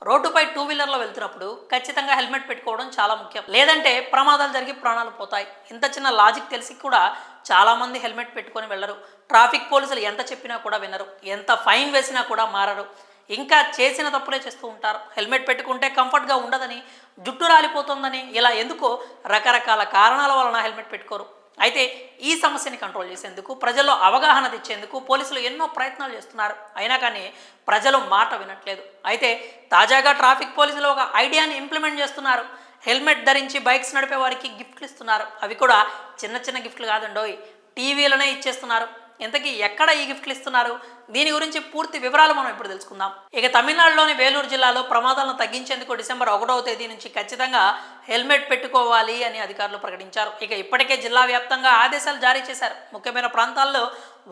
రోడ్డుపై టూ వీలర్లో వెళ్తున్నప్పుడు ఖచ్చితంగా హెల్మెట్ పెట్టుకోవడం చాలా ముఖ్యం. లేదంటే ప్రమాదాలు జరిగి ప్రాణాలు పోతాయి. ఇంత చిన్న లాజిక్ తెలిసి కూడా చాలామంది హెల్మెట్ పెట్టుకొని వెళ్ళరు. ట్రాఫిక్ పోలీసులు ఎంత చెప్పినా కూడా వినరు. ఎంత ఫైన్ వేసినా కూడా మారరు. ఇంకా చేసిన తప్పులే చేస్తూ ఉంటారు. హెల్మెట్ పెట్టుకుంటే కంఫర్ట్గా ఉండదని, జుట్టు రాలిపోతుందని, ఇలా ఎందుకో రకరకాల కారణాల వలన హెల్మెట్ పెట్టుకోరు. అయితే ఈ సమస్యని కంట్రోల్ చేసేందుకు, ప్రజల్లో అవగాహన తెచ్చేందుకు పోలీసులు ఎన్నో ప్రయత్నాలు చేస్తున్నారు. అయినా కానీ ప్రజలు మాట వినట్లేదు. అయితే తాజాగా ట్రాఫిక్ పోలీసులు ఒక ఐడియాని ఇంప్లిమెంట్ చేస్తున్నారు. హెల్మెట్ ధరించి బైక్స్ నడిపే వారికి గిఫ్ట్లు ఇస్తున్నారు. అవి కూడా చిన్న చిన్న గిఫ్ట్లు కాదండోయ్, టీవీలనే ఇచ్చేస్తున్నారు. ఇంతకీ ఎక్కడ ఈ గిఫ్ట్లు ఇస్తున్నారు? దీని గురించి పూర్తి వివరాలు మనం ఇప్పుడు తెలుసుకుందాం. ఇక తమిళనాడులోని వేలూరు జిల్లాలో ప్రమాదాలను తగ్గించేందుకు డిసెంబర్ 1వ తేదీ నుంచి ఖచ్చితంగా హెల్మెట్ పెట్టుకోవాలి అని అధికారులు ప్రకటించారు. ఇక ఇప్పటికే జిల్లా వ్యాప్తంగా ఆదేశాలు జారీ చేశారు. ముఖ్యమైన ప్రాంతాల్లో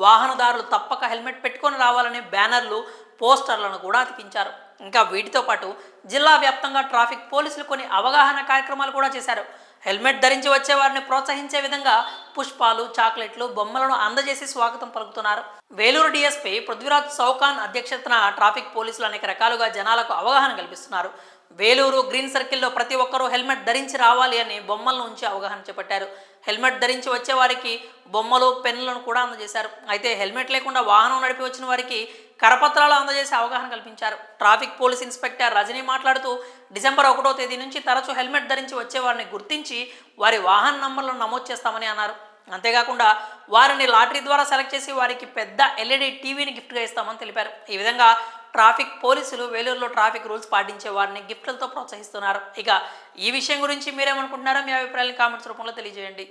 వాహనదారులు తప్పక హెల్మెట్ పెట్టుకొని రావాలనే బ్యానర్లు, పోస్టర్లను కూడా అతికించారు. ఇంకా వీటితో పాటు జిల్లా వ్యాప్తంగా ట్రాఫిక్ పోలీసులు కొన్ని అవగాహన కార్యక్రమాలు కూడా చేశారు. హెల్మెట్ ధరించి వచ్చే వారిని ప్రోత్సహించే విధంగా పుష్పాలు, చాక్లెట్లు, బొమ్మలను అందజేసి స్వాగతం పలుకుతున్నారు. వేలూరు డీఎస్పీ పృథ్వీరాజ్ చౌకాన్ అధ్యక్షతన ట్రాఫిక్ పోలీసులు అనేక రకాలుగా జనాలకు అవగాహన కల్పిస్తున్నారు. వేలూరు గ్రీన్ సర్కిల్లో ప్రతి ఒక్కరూ హెల్మెట్ ధరించి రావాలి అని బొమ్మలను ఉంచి అవగాహన చేపట్టారు. హెల్మెట్ ధరించి వచ్చే వారికి బొమ్మలు, పెన్నులను కూడా అందజేశారు. అయితే హెల్మెట్ లేకుండా వాహనం నడిపి వచ్చిన వారికి కరపత్రాలు అందజేసి అవగాహన కల్పించారు. ట్రాఫిక్ పోలీస్ ఇన్స్పెక్టర్ రజనీ మాట్లాడుతూ డిసెంబర్ 1వ తేదీ నుంచి తరచూ హెల్మెట్ ధరించి వచ్చే వారిని గుర్తించి వారి వాహన నంబర్లను నమోదు చేస్తామని అన్నారు. అంతేకాకుండా వారిని లాటరీ ద్వారా సెలెక్ట్ చేసి వారికి పెద్ద ఎల్ఈడి టీవీని గిఫ్ట్గా ఇస్తామని తెలిపారు. ఈ విధంగా ట్రాఫిక్ పోలీసులు వేలూరులో ట్రాఫిక్ రూల్స్ పాటించే వారిని గిఫ్ట్లతో ప్రోత్సహిస్తున్నారు. ఇక ఈ విషయం గురించి మీరేమనుకుంటున్నారో మీ అభిప్రాయాలను కామెంట్స్ రూపంలో తెలియజేయండి.